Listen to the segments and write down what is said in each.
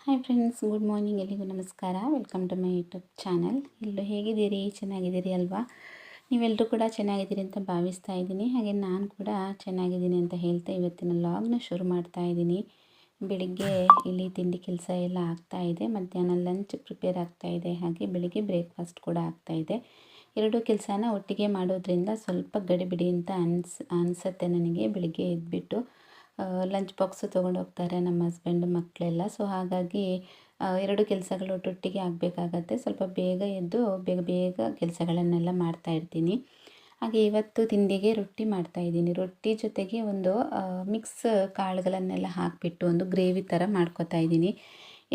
Hi friends, good morning. ಎಲ್ಲಿಗೂ ನಮಸ್ಕಾರ. Welcome to my YouTube channel. ಎಲ್ಲರೂ ಹೇಗಿದ್ದೀರಿ? ಚೆನ್ನಾಗಿದ್ದೀರಿ ಅಲ್ವಾ? ನೀವೆಲ್ಲರೂ ಕೂಡ ಚೆನ್ನಾಗಿದ್ದೀರಿ ಅಂತ ಭಾವಿಸ್ತಾ ಇದ್ದೀನಿ. ಹಾಗೆ ನಾನು ಕೂಡ ಚೆನ್ನಾಗಿದ್ದೀನಿ ಅಂತ ಹೇಳ್ತಾ ಇವತ್ತಿನ ಲಾಗ್ನ ಶುರು ಮಾಡ್ತಾ ಇದ್ದೀನಿ. ಬೆಳಿಗ್ಗೆ ಇಲ್ಲಿ ತಿಂಡಿ ಕೆಲಸ ಎಲ್ಲ ಆಗ್ತಾಯಿದೆ, ಮಧ್ಯಾಹ್ನ ಲಂಚ್ ಪ್ರಿಪೇರ್ ಆಗ್ತಾಯಿದೆ, ಹಾಗೆ ಬೆಳಿಗ್ಗೆ ಬ್ರೇಕ್ಫಾಸ್ಟ್ ಕೂಡ ಆಗ್ತಾಯಿದೆ. ಎರಡೂ ಕೆಲಸನ ಒಟ್ಟಿಗೆ ಮಾಡೋದ್ರಿಂದ ಸ್ವಲ್ಪ ಗಡಿಬಿಡಿ ಅಂತ ಅನಿಸುತ್ತೆ ನನಗೆ. ಬೆಳಿಗ್ಗೆ ಎದ್ಬಿಟ್ಟು ಲಂಚ್ ಬಾಕ್ಸು ತೊಗೊಂಡು ಹೋಗ್ತಾರೆ ನಮ್ಮ ಹಸ್ಬೆಂಡ್, ಮಕ್ಕಳೆಲ್ಲ. ಸೊ ಹಾಗಾಗಿ ಎರಡು ಕೆಲಸಗಳು ಒಟ್ಟೊಟ್ಟಿಗೆ ಆಗಬೇಕಾಗತ್ತೆ. ಸ್ವಲ್ಪ ಬೇಗ ಎದ್ದು ಬೇಗ ಬೇಗ ಕೆಲಸಗಳನ್ನೆಲ್ಲ ಮಾಡ್ತಾಯಿರ್ತೀನಿ. ಹಾಗೆ ಇವತ್ತು ತಿಂಡಿಗೆ ರೊಟ್ಟಿ ಮಾಡ್ತಾಯಿದ್ದೀನಿ. ರೊಟ್ಟಿ ಜೊತೆಗೆ ಒಂದು ಮಿಕ್ಸ್ ಕಾಳುಗಳನ್ನೆಲ್ಲ ಹಾಕಿಬಿಟ್ಟು ಒಂದು ಗ್ರೇವಿ ಥರ ಮಾಡ್ಕೊತಾ ಇದ್ದೀನಿ.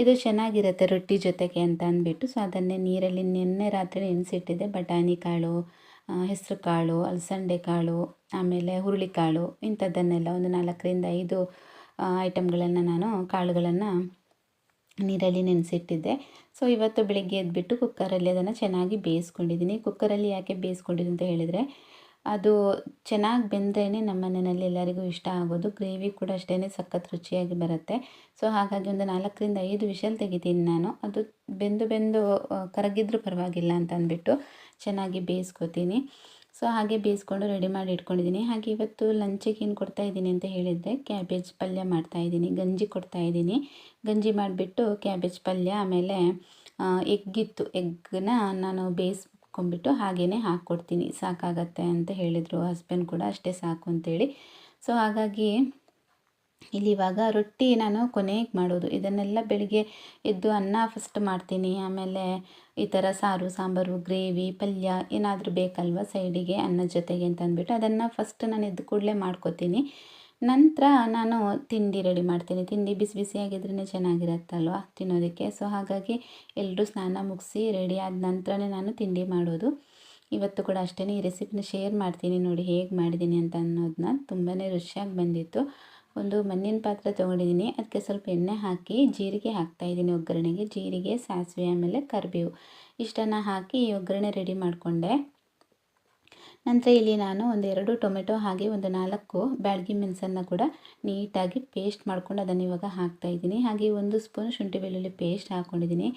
ಇದು ಚೆನ್ನಾಗಿರುತ್ತೆ ರೊಟ್ಟಿ ಜೊತೆಗೆ ಅಂತ ಅಂದ್ಬಿಟ್ಟು. ಸೊ ಅದನ್ನೇ ನೀರಲ್ಲಿ ನಿನ್ನೆ ರಾತ್ರಿ ನೆನೆಸಿಟ್ಟಿದ್ದೆ. ಬಟಾಣಿ ಕಾಳು, ಹೆಸರು ಕಾಳು, ಅಲಸಂದೆ ಕಾಳು, ಆಮೇಲೆ ಹುರುಳಿಕಾಳು, ಇಂಥದ್ದನ್ನೆಲ್ಲ ಒಂದು 4ರಿಂದ 5 ಐಟಮ್ಗಳನ್ನು ನಾನು ಕಾಳುಗಳನ್ನು ನೀರಲ್ಲಿ ನೆನೆಸಿಟ್ಟಿದ್ದೆ. ಸೊ ಇವತ್ತು ಬೆಳಿಗ್ಗೆ ಎದ್ಬಿಟ್ಟು ಕುಕ್ಕರಲ್ಲಿ ಅದನ್ನು ಚೆನ್ನಾಗಿ ಬೇಯಿಸ್ಕೊಂಡಿದ್ದೀನಿ. ಕುಕ್ಕರಲ್ಲಿ ಯಾಕೆ ಬೇಯಿಸ್ಕೊಂಡಿದ್ದೀನಿ ಅಂತ ಹೇಳಿದರೆ, ಅದು ಚೆನ್ನಾಗಿ ಬೆಂದ್ರೇ ನಮ್ಮ ಮನೆಯಲ್ಲಿ ಎಲ್ಲರಿಗೂ ಇಷ್ಟ ಆಗೋದು. ಗ್ರೇವಿ ಕೂಡ ಅಷ್ಟೇ ಸಖತ್ ರುಚಿಯಾಗಿ ಬರುತ್ತೆ. ಸೊ ಹಾಗಾಗಿ ಒಂದು 4ರಿಂದ 5 ವಿಷಲ್ ತೆಗಿತೀನಿ ನಾನು. ಅದು ಬೆಂದು ಕರಗಿದ್ರೂ ಪರವಾಗಿಲ್ಲ ಅಂತ ಅಂದ್ಬಿಟ್ಟು ಚೆನ್ನಾಗಿ ಬೇಯಿಸ್ಕೊತೀನಿ. ಸೊ ಹಾಗೆ ಬೇಯಿಸ್ಕೊಂಡು ರೆಡಿ ಮಾಡಿ ಇಟ್ಕೊಂಡಿದ್ದೀನಿ. ಹಾಗೆ ಇವತ್ತು ಲಂಚಿಗೆ ಏನು ಕೊಡ್ತಾಯಿದ್ದೀನಿ ಅಂತ ಹೇಳಿದರೆ, ಕ್ಯಾಬೇಜ್ ಪಲ್ಯ ಮಾಡ್ತಾಯಿದ್ದೀನಿ, ಗಂಜಿ ಕೊಡ್ತಾಯಿದ್ದೀನಿ. ಗಂಜಿ ಮಾಡಿಬಿಟ್ಟು ಕ್ಯಾಬೇಜ್ ಪಲ್ಯ, ಆಮೇಲೆ ಎಗ್ಗಿತ್ತು, ಎಗ್ಗನ್ನ ನಾನು ಬೇಯಿಸ್ಕೊಂಡ್ಬಿಟ್ಟು ಹಾಗೇ ಹಾಕ್ಕೊಡ್ತೀನಿ. ಸಾಕಾಗತ್ತೆ ಅಂತ ಹೇಳಿದರು ಹಸ್ಬೆಂಡ್ ಕೂಡ, ಅಷ್ಟೇ ಸಾಕು ಅಂತೇಳಿ. ಸೊ ಹಾಗಾಗಿ ಇಲ್ಲಿ ಇವಾಗ ರೊಟ್ಟಿ ನಾನು ಕೊನೆಗೆ ಮಾಡೋದು. ಇದನ್ನೆಲ್ಲ ಬೆಳಿಗ್ಗೆ ಎದ್ದು ಅನ್ನ ಫಸ್ಟ್ ಮಾಡ್ತೀನಿ, ಆಮೇಲೆ ಈ ಥರ ಸಾರು, ಸಾಂಬಾರು, ಗ್ರೇವಿ, ಪಲ್ಯ ಏನಾದರೂ ಬೇಕಲ್ವ ಸೈಡಿಗೆ ಅನ್ನದ ಜೊತೆಗೆ ಅಂತ ಅಂದ್ಬಿಟ್ಟು ಅದನ್ನು ಫಸ್ಟ್ ನಾನು ಎದ್ದು ಕೂಡಲೇ ಮಾಡ್ಕೊತೀನಿ. ನಂತರ ನಾನು ತಿಂಡಿ ರೆಡಿ ಮಾಡ್ತೀನಿ. ತಿಂಡಿ ಬಿಸಿ ಬಿಸಿಯಾಗಿದ್ರೇ ಚೆನ್ನಾಗಿರುತ್ತಲ್ವ ತಿನ್ನೋದಕ್ಕೆ. ಸೊ ಹಾಗಾಗಿ ಎಲ್ಲರೂ ಸ್ನಾನ ಮುಗಿಸಿ ರೆಡಿ ಆದ ನಂತರನೇ ನಾನು ತಿಂಡಿ ಮಾಡೋದು. ಇವತ್ತು ಕೂಡ ಅಷ್ಟೇ ಈ ರೆಸಿಪಿನ ಶೇರ್ ಮಾಡ್ತೀನಿ, ನೋಡಿ ಹೇಗೆ ಮಾಡಿದ್ದೀನಿ ಅಂತ ಅನ್ನೋದನ್ನ. ತುಂಬಾ ರುಚಿಯಾಗಿ ಬಂದಿತ್ತು. ಒಂದು ಮಣ್ಣಿನ ಪಾತ್ರೆ ತೊಗೊಂಡಿದ್ದೀನಿ, ಅದಕ್ಕೆ ಸ್ವಲ್ಪ ಎಣ್ಣೆ ಹಾಕಿ ಜೀರಿಗೆ ಹಾಕ್ತಾಯಿದ್ದೀನಿ ಒಗ್ಗರಣೆಗೆ. ಜೀರಿಗೆ, ಸಾಸಿವೆ, ಆಮೇಲೆ ಕರಿಬೇವು ಇಷ್ಟನ್ನು ಹಾಕಿ ಒಗ್ಗರಣೆ ರೆಡಿ ಮಾಡಿಕೊಂಡೆ. ನಂತರ ಇಲ್ಲಿ ನಾನು ಒಂದು 2 ಟೊಮೆಟೊ ಹಾಗೆ ಒಂದು 4 ಬ್ಯಾಡಗಿ ಮೆಣಸನ್ನು ಕೂಡ ನೀಟಾಗಿ ಪೇಸ್ಟ್ ಮಾಡ್ಕೊಂಡು ಅದನ್ನು ಇವಾಗ ಹಾಕ್ತಾಯಿದ್ದೀನಿ. ಹಾಗೆ 1 ಸ್ಪೂನ್ ಶುಂಠಿ ಬೆಳ್ಳುಳ್ಳಿ ಪೇಸ್ಟ್ ಹಾಕ್ಕೊಂಡಿದ್ದೀನಿ.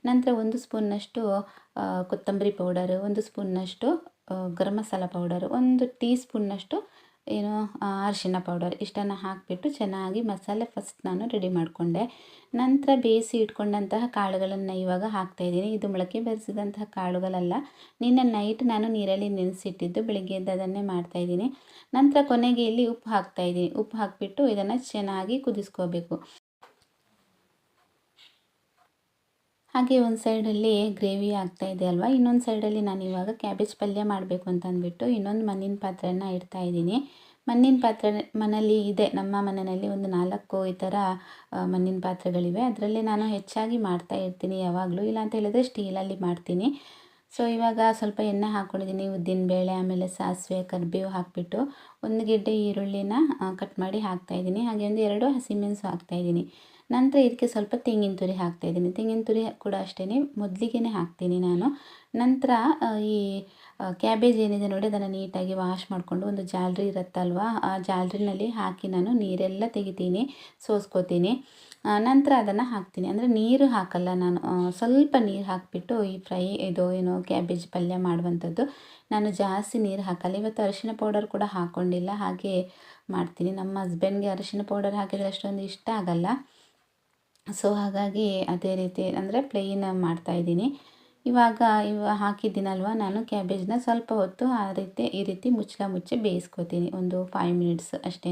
ನಂತರ 1 ಸ್ಪೂನ್ನಷ್ಟು ಕೊತ್ತಂಬರಿ powder, 1 ಸ್ಪೂನ್ನಷ್ಟು garam masala powder, 1 tea ಸ್ಪೂನ್ನಷ್ಟು ಅರಿಶಿಣ ಪೌಡರ್ ಇಷ್ಟನ್ನು ಹಾಕಿಬಿಟ್ಟು ಚೆನ್ನಾಗಿ ಮಸಾಲೆ ಫಸ್ಟ್ ನಾನು ರೆಡಿ ಮಾಡಿಕೊಂಡೆ. ನಂತರ ಬೇಯಿಸಿ ಇಟ್ಕೊಂಡಂತಹ ಕಾಳುಗಳನ್ನು ಇವಾಗ ಹಾಕ್ತಾಯಿದ್ದೀನಿ. ಇದು ಮೊಳಕೆ ಬರಿಸಿದಂತಹ ಕಾಳುಗಳಲ್ಲ, ನಿನ್ನೆ ನೈಟ್ ನಾನು ನೀರಲ್ಲಿ ನೆನೆಸಿಟ್ಟಿದ್ದು, ಬೆಳಿಗ್ಗೆ ಎದ್ದು ಅದನ್ನೇ ಮಾಡ್ತಾಯಿದ್ದೀನಿ. ನಂತರ ಕೊನೆಗೆ ಇಲ್ಲಿ ಉಪ್ಪು ಹಾಕ್ತಾಯಿದ್ದೀನಿ. ಉಪ್ಪು ಹಾಕಿಬಿಟ್ಟು ಇದನ್ನು ಚೆನ್ನಾಗಿ ಕುದಿಸ್ಕೋಬೇಕು. ಹಾಗೆ ಒಂದು ಸೈಡಲ್ಲಿ ಗ್ರೇವಿ ಆಗ್ತಾಯಿದೆ ಅಲ್ವಾ, ಇನ್ನೊಂದು ಸೈಡಲ್ಲಿ ನಾನು ಇವಾಗ ಕ್ಯಾಬೇಜ್ ಪಲ್ಯ ಮಾಡಬೇಕು ಅಂತ ಅಂದ್ಬಿಟ್ಟು ಇನ್ನೊಂದು ಮಣ್ಣಿನ ಪಾತ್ರೆಯನ್ನು ಇಡ್ತಾಯಿದ್ದೀನಿ. ಮಣ್ಣಿನ ಪಾತ್ರೆ ಮನೇಲಿ ಇದೆ, ನಮ್ಮ ಮನೆಯಲ್ಲಿ ಒಂದು 4 ಈ ಥರ ಮಣ್ಣಿನ ಪಾತ್ರೆಗಳಿವೆ. ಅದರಲ್ಲಿ ನಾನು ಹೆಚ್ಚಾಗಿ ಮಾಡ್ತಾ ಇರ್ತೀನಿ ಯಾವಾಗಲೂ. ಇಲ್ಲ ಅಂತ ಹೇಳಿದರೆ ಸ್ಟೀಲಲ್ಲಿ ಮಾಡ್ತೀನಿ. ಸೊ ಇವಾಗ ಸ್ವಲ್ಪ ಎಣ್ಣೆ ಹಾಕ್ಕೊಂಡಿದ್ದೀನಿ, ಉದ್ದಿನಬೇಳೆ, ಆಮೇಲೆ ಸಾಸಿವೆ, ಕರಿಬೇವು ಹಾಕಿಬಿಟ್ಟು 1 ಗೆಡ್ಡೆ ಈರುಳ್ಳಿನ ಕಟ್ ಮಾಡಿ ಹಾಕ್ತಾಯಿದ್ದೀನಿ. ಹಾಗೆ ಒಂದು 2 ಹಸಿಮೆಣಸು ಹಾಕ್ತಾಯಿದ್ದೀನಿ. ನಂತರ ಇದಕ್ಕೆ ಸ್ವಲ್ಪ ತೆಂಗಿನ ತುರಿ ಹಾಕ್ತಾಯಿದ್ದೀನಿ. ತೆಂಗಿನ ತುರಿ ಕೂಡ ಅಷ್ಟೇ ಮೊದಲಿಗೆ ಹಾಕ್ತೀನಿ ನಾನು. ನಂತರ ಈ ಕ್ಯಾಬೇಜ್ ಏನಿದೆ ನೋಡಿ, ಅದನ್ನು ನೀಟಾಗಿ ವಾಶ್ ಮಾಡಿಕೊಂಡು ಒಂದು ಜಾಲರಿ ಇರುತ್ತಲ್ವ, ಆ ಜಾಲರಿನಲ್ಲಿ ಹಾಕಿ ನಾನು ನೀರೆಲ್ಲ ತೆಗಿತೀನಿ, ಸೋಸ್ಕೋತೀನಿ. ನಂತರ ಅದನ್ನು ಹಾಕ್ತೀನಿ. ಅಂದರೆ ನೀರು ಹಾಕಲ್ಲ ನಾನು, ಸ್ವಲ್ಪ ನೀರು ಹಾಕಿಬಿಟ್ಟು ಈ ಕ್ಯಾಬೇಜ್ ಪಲ್ಯ ಮಾಡುವಂಥದ್ದು. ನಾನು ಜಾಸ್ತಿ ನೀರು ಹಾಕಲ್ಲ. ಇವತ್ತು ಅರಿಶಿಣ ಪೌಡರ್ ಕೂಡ ಹಾಕ್ಕೊಂಡಿಲ್ಲ, ಹಾಗೆ ಮಾಡ್ತೀನಿ. ನಮ್ಮ ಹಸ್ಬೆಂಡ್ಗೆ ಅರಿಶಿಣ ಪೌಡರ್ ಹಾಕಿದರೆ ಅಷ್ಟೊಂದು ಇಷ್ಟ ಆಗಲ್ಲ. ಸೊ ಹಾಗಾಗಿ ಅದೇ ರೀತಿ ಅಂದರೆ ಪ್ಲೇನ್ ಮಾಡ್ತಾಯಿದ್ದೀನಿ. ಇವಾಗ ಹಾಕಿದ್ದೀನಲ್ವ ನಾನು ಕ್ಯಾಬೇಜ್ನ, ಸ್ವಲ್ಪ ಹೊತ್ತು ಈ ರೀತಿ ಮುಚ್ಚಿ ಬೇಯಿಸ್ಕೊತೀನಿ, ಒಂದು 5 ಮಿನಿಟ್ಸ್ ಅಷ್ಟೇ.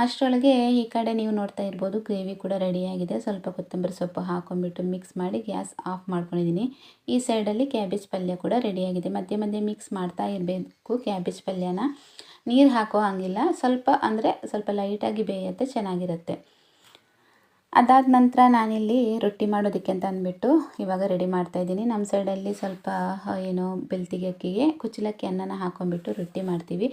ಅಷ್ಟರೊಳಗೆ ಈ ಕಡೆ ನೀವು ನೋಡ್ತಾ ಇರ್ಬೋದು ಗ್ರೇವಿ ಕೂಡ ರೆಡಿಯಾಗಿದೆ. ಸ್ವಲ್ಪ ಕೊತ್ತಂಬರಿ ಸೊಪ್ಪು ಹಾಕೊಂಡ್ಬಿಟ್ಟು ಮಿಕ್ಸ್ ಮಾಡಿ ಗ್ಯಾಸ್ ಆಫ್ ಮಾಡ್ಕೊಂಡಿದ್ದೀನಿ. ಈ ಸೈಡಲ್ಲಿ ಕ್ಯಾಬೇಜ್ ಪಲ್ಯ ಕೂಡ ರೆಡಿಯಾಗಿದೆ. ಮಧ್ಯೆ ಮಧ್ಯೆ ಮಿಕ್ಸ್ ಮಾಡ್ತಾ ಇರಬೇಕು ಕ್ಯಾಬೇಜ್ ಪಲ್ಯನ. ನೀರು ಹಾಕೋ ಹಂಗಿಲ್ಲ, ಸ್ವಲ್ಪ ಲೈಟಾಗಿ ಬೇಯುತ್ತೆ, ಚೆನ್ನಾಗಿರುತ್ತೆ. ಅದಾದ ನಂತರ ನಾನಿಲ್ಲಿ ರೊಟ್ಟಿ ಮಾಡೋದಕ್ಕೆ ಅಂತ ಅಂದ್ಬಿಟ್ಟು ಇವಾಗ ರೆಡಿ ಮಾಡ್ತಾಯಿದ್ದೀನಿ. ನಮ್ಮ ಸೈಡಲ್ಲಿ ಸ್ವಲ್ಪ ಬೆಳ್ತಿಗೆ ಅಕ್ಕಿಗೆ ಕುಚ್ಚಲಕ್ಕಿ ಅನ್ನನ ಹಾಕ್ಕೊಂಬಿಟ್ಟು ರೊಟ್ಟಿ ಮಾಡ್ತೀವಿ.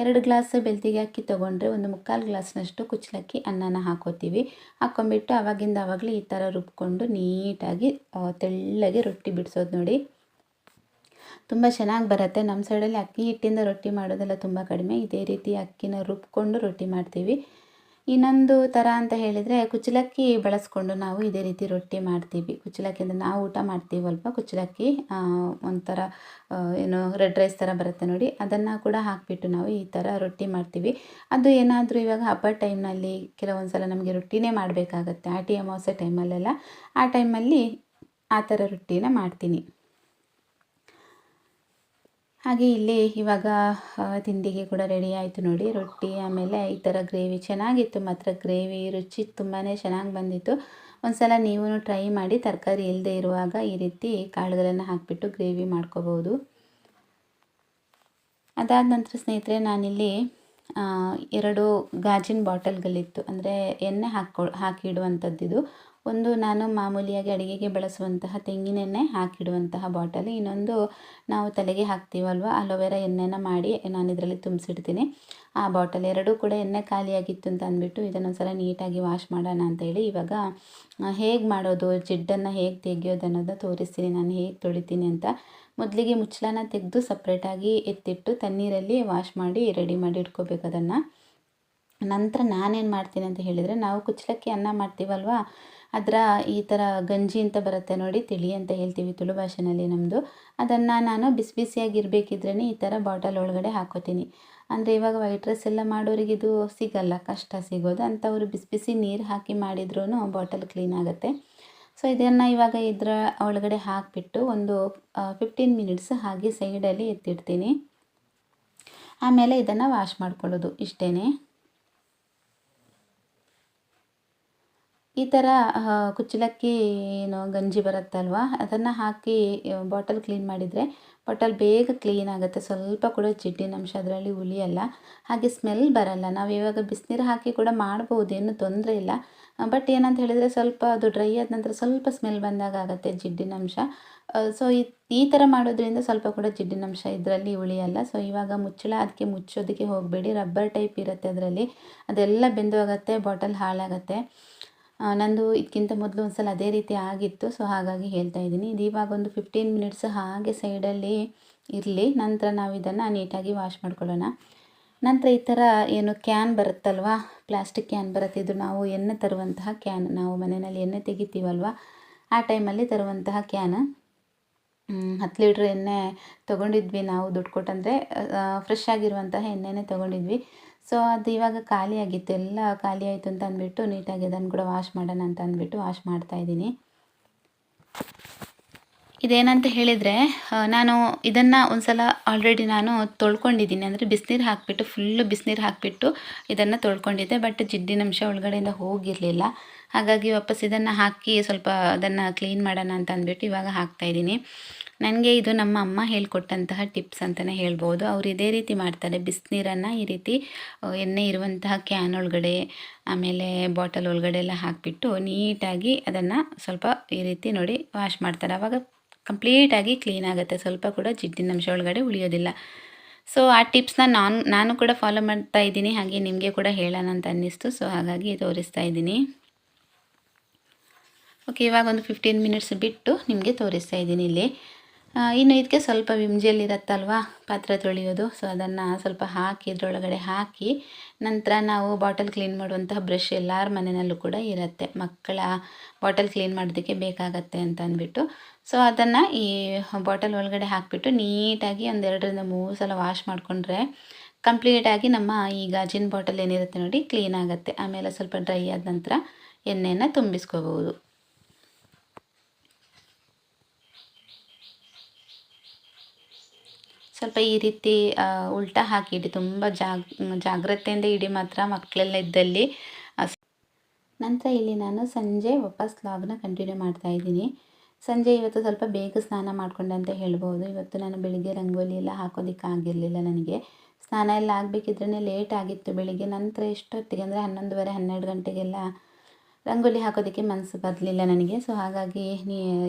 2 ಗ್ಲಾಸ್ ಬೆಳ್ತಿಗೆ ಅಕ್ಕಿ ತೊಗೊಂಡ್ರೆ ಒಂದು 3/4 ಗ್ಲಾಸ್ನಷ್ಟು ಕುಚ್ಚಲಕ್ಕಿ ಅನ್ನನ ಹಾಕ್ಕೊಂಬಿಟ್ಟು ಆವಾಗಲೇ ಈ ಥರ ರುಬ್ಕೊಂಡು ನೀಟಾಗಿ ತೆಳ್ಳಗೆ ರೊಟ್ಟಿ ಬಿಡಿಸೋದು ನೋಡಿ. ತುಂಬ ಚೆನ್ನಾಗಿ ಬರುತ್ತೆ. ನಮ್ಮ ಸೈಡಲ್ಲಿ ಅಕ್ಕಿ ಹಿಟ್ಟಿಂದ ರೊಟ್ಟಿ ಮಾಡೋದೆಲ್ಲ ತುಂಬ ಕಡಿಮೆ. ಇದೇ ರೀತಿ ಅಕ್ಕಿನ ರುಬ್ಕೊಂಡು ರೊಟ್ಟಿ ಮಾಡ್ತೀವಿ. ಇನ್ನೊಂದು ಥರ ಅಂತ ಹೇಳಿದರೆ ಕುಚ್ಚಲಕ್ಕಿ ಬಳಸ್ಕೊಂಡು ನಾವು ಇದೇ ರೀತಿ ರೊಟ್ಟಿ ಮಾಡ್ತೀವಿ. ಕುಚ್ಚಲಕ್ಕಿ ಅಂದರೆ ನಾವು ಊಟ ಮಾಡ್ತೀವಲ್ವ ಕುಚ್ಚಲಕ್ಕಿ, ಒಂಥರ ಏನು ರೆಡ್ ರೈಸ್ ಥರ ಬರುತ್ತೆ ನೋಡಿ, ಅದನ್ನು ಕೂಡ ಹಾಕಿಬಿಟ್ಟು ನಾವು ಈ ಥರ ರೊಟ್ಟಿ ಮಾಡ್ತೀವಿ. ಅದು ಏನಾದರೂ ಇವಾಗ ಹಬ್ಬದ ಟೈಮ್ನಲ್ಲಿ ಕೆಲವೊಂದು ಸಲ ನಮಗೆ ರೊಟ್ಟಿನೇ ಮಾಡಬೇಕಾಗತ್ತೆ, ಆಟಿ ಅಮಾವಾಸ್ಯೆ ಟೈಮಲ್ಲೆಲ್ಲ. ಆ ಟೈಮಲ್ಲಿ ಆ ಥರ ರೊಟ್ಟಿನ ಮಾಡ್ತೀನಿ. ಹಾಗೆ ಇಲ್ಲಿ ಇವಾಗ ತಿಂಡಿಗೆ ಕೂಡ ರೆಡಿ ಆಯಿತು ನೋಡಿ, ರೊಟ್ಟಿ ಆಮೇಲೆ ಈ ಥರ ಗ್ರೇವಿ ಚೆನ್ನಾಗಿತ್ತು. ಮಾತ್ರ ಗ್ರೇವಿ ರುಚಿ ತುಂಬಾ ಚೆನ್ನಾಗಿ ಬಂದಿತ್ತು. ಒಂದು ಸಲ ನೀವು ಟ್ರೈ ಮಾಡಿ, ತರಕಾರಿ ಇಲ್ಲದೆ ಇರುವಾಗ ಈ ರೀತಿ ಕಾಳುಗಳನ್ನು ಹಾಕಿಬಿಟ್ಟು ಗ್ರೇವಿ ಮಾಡ್ಕೋಬೋದು. ಅದಾದ ನಂತರ ಸ್ನೇಹಿತರೆ, ನಾನಿಲ್ಲಿ 2 ಗಾಜಿನ ಬಾಟಲ್ಗಳಿತ್ತು, ಅಂದರೆ ಎಣ್ಣೆ ಹಾಕಿಡುವಂಥದ್ದಿದು. ಒಂದು ನಾನು ಮಾಮೂಲಿಯಾಗಿ ಅಡುಗೆಗೆ ಬಳಸುವಂತಹ ತೆಂಗಿನೆಣ್ಣೆ ಹಾಕಿಡುವಂತಹ ಬಾಟಲ್, ಇನ್ನೊಂದು ನಾವು ತಲೆಗೆ ಹಾಕ್ತೀವಲ್ವ ಅಲೋವೆರಾ ಎಣ್ಣೆನ ಮಾಡಿ ನಾನು ಇದರಲ್ಲಿ ತುಂಬಿಸಿಡ್ತೀನಿ. ಆ ಬಾಟಲ್ ಎರಡೂ ಕೂಡ ಎಣ್ಣೆ ಖಾಲಿಯಾಗಿತ್ತು ಅಂತ ಅಂದ್ಬಿಟ್ಟು ಇದನ್ನೊಂದ್ಸಲ ನೀಟಾಗಿ ವಾಶ್ ಮಾಡೋಣ ಅಂತೇಳಿ ಇವಾಗ ಹೇಗೆ ಮಾಡೋದು, ಜಿಡ್ಡನ್ನು ಹೇಗೆ ತೆಗೆಯೋದು ಅನ್ನೋದನ್ನ ತೋರಿಸ್ತೀನಿ, ನಾನು ಹೇಗೆ ತೊಳಿತೀನಿ ಅಂತ. ಮೊದಲಿಗೆ ಮುಚ್ಚಳನ ತೆಗೆದು ಸಪ್ರೇಟಾಗಿ ಎತ್ತಿಟ್ಟು ತಣ್ಣೀರಲ್ಲಿ ವಾಶ್ ಮಾಡಿ ರೆಡಿ ಮಾಡಿ ಇಟ್ಕೋಬೇಕು ಅದನ್ನು. ನಂತರ ನಾನೇನು ಮಾಡ್ತೀನಿ ಅಂತ ಹೇಳಿದರೆ, ನಾವು ಕುಚ್ಚಲಕ್ಕಿ ಅನ್ನ ಮಾಡ್ತೀವಲ್ವ, ಅದರ ಈ ಥರ ಗಂಜಿ ಅಂತ ಬರುತ್ತೆ ನೋಡಿ, ತಿಳಿ ಅಂತ ಹೇಳ್ತೀವಿ ತುಳು ಭಾಷೆಯಲ್ಲಿ ನಮ್ಮದು. ಅದನ್ನು ನಾನು ಬಿಸಿ ಬಿಸಿಯಾಗಿರಬೇಕಿದ್ರೇ ಈ ಥರ ಬಾಟಲ್ ಒಳಗಡೆ ಹಾಕೋತೀನಿ. ಅಂದರೆ ಇವಾಗ ವೈಟ್ ರೈಸ್ ಎಲ್ಲ ಮಾಡೋರಿಗೆ ಇದು ಸಿಗಲ್ಲ, ಕಷ್ಟ ಸಿಗೋದು ಅಂಥವ್ರು ಬಿಸಿ ಬಿಸಿ ನೀರು ಹಾಕಿ ಮಾಡಿದ್ರೂ ಬಾಟಲ್ ಕ್ಲೀನ್ ಆಗುತ್ತೆ. ಸೊ ಇದನ್ನು ಇವಾಗ ಇದರ ಒಳಗಡೆ ಹಾಕಿಬಿಟ್ಟು ಒಂದು 15 ಮಿನಿಟ್ಸ್ ಹಾಗೆ ಸೈಡಲ್ಲಿ ಎತ್ತಿಡ್ತೀನಿ. ಆಮೇಲೆ ಇದನ್ನು ವಾಶ್ ಮಾಡ್ಕೊಳ್ಳೋದು, ಇಷ್ಟೇ. ಈ ಥರ ಕುಚ್ಚಲಕ್ಕಿ ಏನು ಗಂಜಿ ಬರುತ್ತಲ್ವ, ಅದನ್ನು ಹಾಕಿ ಬಾಟಲ್ ಕ್ಲೀನ್ ಮಾಡಿದರೆ ಬಾಟಲ್ ಬೇಗ ಕ್ಲೀನ್ ಆಗುತ್ತೆ. ಸ್ವಲ್ಪ ಕೂಡ ಜಿಡ್ಡಿನ ಅಂಶ ಅದರಲ್ಲಿ ಉಳಿಯಲ್ಲ, ಹಾಗೆ ಸ್ಮೆಲ್ ಬರಲ್ಲ. ನಾವು ಇವಾಗ ಬಿಸಿನೀರು ಹಾಕಿ ಕೂಡ ಮಾಡ್ಬೋದು, ಏನು ತೊಂದರೆ ಇಲ್ಲ. ಬಟ್ ಏನಂತ ಹೇಳಿದರೆ ಸ್ವಲ್ಪ ಅದು ಡ್ರೈ ಆದ ನಂತರ ಸ್ವಲ್ಪ ಸ್ಮೆಲ್ ಬಂದಾಗ ಆಗುತ್ತೆ ಜಿಡ್ಡಿನ ಅಂಶ. ಸೊ ಈ ಥರ ಮಾಡೋದ್ರಿಂದ ಸ್ವಲ್ಪ ಕೂಡ ಜಿಡ್ಡಿನ ಅಂಶ ಇದರಲ್ಲಿ ಉಳಿಯಲ್ಲ. ಸೊ ಇವಾಗ ಮುಚ್ಚಳ ಅದಕ್ಕೆ ಮುಚ್ಚೋದಕ್ಕೆ ಹೋಗಬೇಡಿ, ರಬ್ಬರ್ ಟೈಪ್ ಇರುತ್ತೆ ಅದರಲ್ಲಿ, ಅದೆಲ್ಲ ಬೆಂದು ಹೋಗುತ್ತೆ, ಬಾಟಲ್ ಹಾಳಾಗುತ್ತೆ. ನಂದು ಇದಕ್ಕಿಂತ ಮೊದಲು ಒಂದು ಸಲ ಅದೇ ರೀತಿ ಆಗಿತ್ತು, ಸೊ ಹಾಗಾಗಿ ಹೇಳ್ತಾ ಇದ್ದೀನಿ. ಇದು ಇವಾಗ ಒಂದು 15 ಮಿನಿಟ್ಸ್ ಹಾಗೆ ಸೈಡಲ್ಲಿ ಇರಲಿ, ನಂತರ ನಾವು ಇದನ್ನು ನೀಟಾಗಿ ವಾಶ್ ಮಾಡ್ಕೊಳ್ಳೋಣ. ನಂತರ ಈ ಥರ ಏನು ಕ್ಯಾನ್ ಬರುತ್ತಲ್ವ, ಪ್ಲಾಸ್ಟಿಕ್ ಕ್ಯಾನ್ ಬರುತ್ತೆ, ಇದು ನಾವು ಎಣ್ಣೆ ತರುವಂತಹ ಕ್ಯಾನ್, ನಾವು ಮನೆಯಲ್ಲಿ ಎಣ್ಣೆ ತೆಗಿತೀವಲ್ವ ಆ ಟೈಮಲ್ಲಿ ತರುವಂತಹ ಕ್ಯಾನ್. 10 ಲೀಟ್ರ್ ಎಣ್ಣೆ ತೊಗೊಂಡಿದ್ವಿ ನಾವು, ದುಡ್ಡು ಕೊಟ್ಟಂದರೆ ಫ್ರೆಶ್ ಆಗಿರುವಂತಹ ಎಣ್ಣೆನೇ ತೊಗೊಂಡಿದ್ವಿ. ಸೊ ಅದು ಇವಾಗ ಖಾಲಿಯಾಗಿತ್ತು, ಎಲ್ಲ ಖಾಲಿ ಆಯಿತು ಅಂತ ಅಂದ್ಬಿಟ್ಟು ನೀಟಾಗಿ ಅದನ್ನು ಕೂಡ ವಾಶ್ ಮಾಡೋಣ ಅಂತ ಅಂದ್ಬಿಟ್ಟು ವಾಶ್ ಮಾಡ್ತಾಯಿದ್ದೀನಿ. ಇದೇನಂತ ಹೇಳಿದರೆ, ನಾನು ಇದನ್ನು ಒಂದು ಸಲ ಆಲ್ರೆಡಿ ನಾನು ತೊಳ್ಕೊಂಡಿದ್ದೀನಿ, ಅಂದರೆ ಬಿಸಿನೀರು ಹಾಕಿಬಿಟ್ಟು ಫುಲ್ಲು ಬಿಸಿನೀರು ಹಾಕಿಬಿಟ್ಟು ಇದನ್ನು ತೊಳ್ಕೊಂಡಿದ್ದೆ. ಬಟ್ ಜಿಡ್ಡಿನಂಶ ಒಳಗಡೆಯಿಂದ ಹೋಗಿರಲಿಲ್ಲ, ಹಾಗಾಗಿ ವಾಪಸ್ ಇದನ್ನು ಹಾಕಿ ಸ್ವಲ್ಪ ಅದನ್ನು ಕ್ಲೀನ್ ಮಾಡೋಣ ಅಂತ ಅಂದ್ಬಿಟ್ಟು ಇವಾಗ ಹಾಕ್ತಾಯಿದ್ದೀನಿ. ನನಗೆ ಇದು ನಮ್ಮ ಅಮ್ಮ ಹೇಳ್ಕೊಟ್ಟಂತಹ ಟಿಪ್ಸ್ ಅಂತಲೇ ಹೇಳ್ಬೋದು. ಅವರು ಇದೇ ರೀತಿ ಮಾಡ್ತಾರೆ, ಬಿಸಿನೀರನ್ನು ಈ ರೀತಿ ಎಣ್ಣೆ ಇರುವಂತಹ ಕ್ಯಾನ್ ಒಳಗಡೆ ಆಮೇಲೆ ಬಾಟಲ್ ಒಳಗಡೆ ಎಲ್ಲ ಹಾಕಿಬಿಟ್ಟು ನೀಟಾಗಿ ಅದನ್ನು ಸ್ವಲ್ಪ ಈ ರೀತಿ ನೋಡಿ ವಾಶ್ ಮಾಡ್ತಾರೆ. ಆವಾಗ ಕಂಪ್ಲೀಟಾಗಿ ಕ್ಲೀನ್ ಆಗುತ್ತೆ, ಸ್ವಲ್ಪ ಕೂಡ ಜಿಡ್ಡಿನ ಅಂಶ ಒಳಗಡೆ ಉಳಿಯೋದಿಲ್ಲ. ಸೊ ಆ ಟಿಪ್ಸ್ನ ನಾನು ಕೂಡ ಫಾಲೋ ಮಾಡ್ತಾ ಇದ್ದೀನಿ, ಹಾಗೆ ನಿಮಗೆ ಕೂಡ ಹೇಳೋಣ ಅಂತ ಅನ್ನಿಸ್ತು, ಸೊ ಹಾಗಾಗಿ ತೋರಿಸ್ತಾ ಇದ್ದೀನಿ. ಓಕೆ, ಇವಾಗ ಒಂದು 15 ಮಿನಿಟ್ಸ್ ಬಿಟ್ಟು ನಿಮಗೆ ತೋರಿಸ್ತಾ ಇದ್ದೀನಿ ಇಲ್ಲಿ. ಇನ್ನು ಇದಕ್ಕೆ ಸ್ವಲ್ಪ ವಿಮ್ ಜೆಲ್ ಇರುತ್ತಲ್ವ ಪಾತ್ರೆ ತೊಳೆಯೋದು, ಸೊ ಅದನ್ನು ಸ್ವಲ್ಪ ಹಾಕಿ ಇದರೊಳಗಡೆ ಹಾಕಿ, ನಂತರ ನಾವು ಬಾಟಲ್ ಕ್ಲೀನ್ ಮಾಡುವಂತಹ ಬ್ರಷ್ ಎಲ್ಲರ ಮನೆಯಲ್ಲೂ ಕೂಡ ಇರುತ್ತೆ, ಮಕ್ಕಳ ಬಾಟಲ್ ಕ್ಲೀನ್ ಮಾಡೋದಕ್ಕೆ ಬೇಕಾಗತ್ತೆ ಅಂತ ಅಂದ್ಬಿಟ್ಟು. ಸೊ ಅದನ್ನು ಈ ಬಾಟಲ್ ಒಳಗಡೆ ಹಾಕಿಬಿಟ್ಟು ನೀಟಾಗಿ ಒಂದು 2ರಿಂದ 3 ಸಲ ವಾಶ್ ಮಾಡಿಕೊಂಡ್ರೆ ಕಂಪ್ಲೀಟಾಗಿ ನಮ್ಮ ಈ ಗಾಜಿನ ಬಾಟಲ್ ಏನಿರುತ್ತೆ ನೋಡಿ ಕ್ಲೀನ್ ಆಗುತ್ತೆ. ಆಮೇಲೆ ಸ್ವಲ್ಪ ಡ್ರೈ ಆದ ನಂತರ ಎಣ್ಣೆಯನ್ನು ತುಂಬಿಸ್ಕೋಬೋದು. ಸ್ವಲ್ಪ ಈ ರೀತಿ ಉಲ್ಟಾ ಹಾಕಿಡಿ, ತುಂಬ ಜಾಗ್ರತೆಯಿಂದ ಇಡಿ ಮಾತ್ರ, ಮಕ್ಕಳೆಲ್ಲ ಇದ್ದಲ್ಲಿ. ನಂತರ ಇಲ್ಲಿ ನಾನು ಸಂಜೆ ವಾಪಸ್ ವ್ಲಾಗ್ನ ಕಂಟಿನ್ಯೂ ಮಾಡ್ತಾಯಿದ್ದೀನಿ. ಸಂಜೆ ಇವತ್ತು ಸ್ವಲ್ಪ ಬೇಗ ಸ್ನಾನ ಮಾಡಿಕೊಂಡೆ ಅಂತ ಹೇಳ್ಬೋದು. ಇವತ್ತು ನಾನು ಬೆಳಿಗ್ಗೆ ರಂಗೋಲಿ ಎಲ್ಲ ಹಾಕೋದಕ್ಕಾಗಿರಲಿಲ್ಲ, ನನಗೆ ಸ್ನಾನ ಎಲ್ಲ ಆಗಬೇಕಿದ್ರೇ ಲೇಟ್ ಆಗಿತ್ತು ಬೆಳಿಗ್ಗೆ. ನಂತರ ಎಷ್ಟೊತ್ತಿಗೆ ಅಂದರೆ 11:30 12 ಗಂಟೆಗೆಲ್ಲ ರಂಗೋಲಿ ಹಾಕೋದಕ್ಕೆ ಮನಸ್ಸು ಬರಲಿಲ್ಲ ನನಗೆ. ಸೊ ಹಾಗಾಗಿ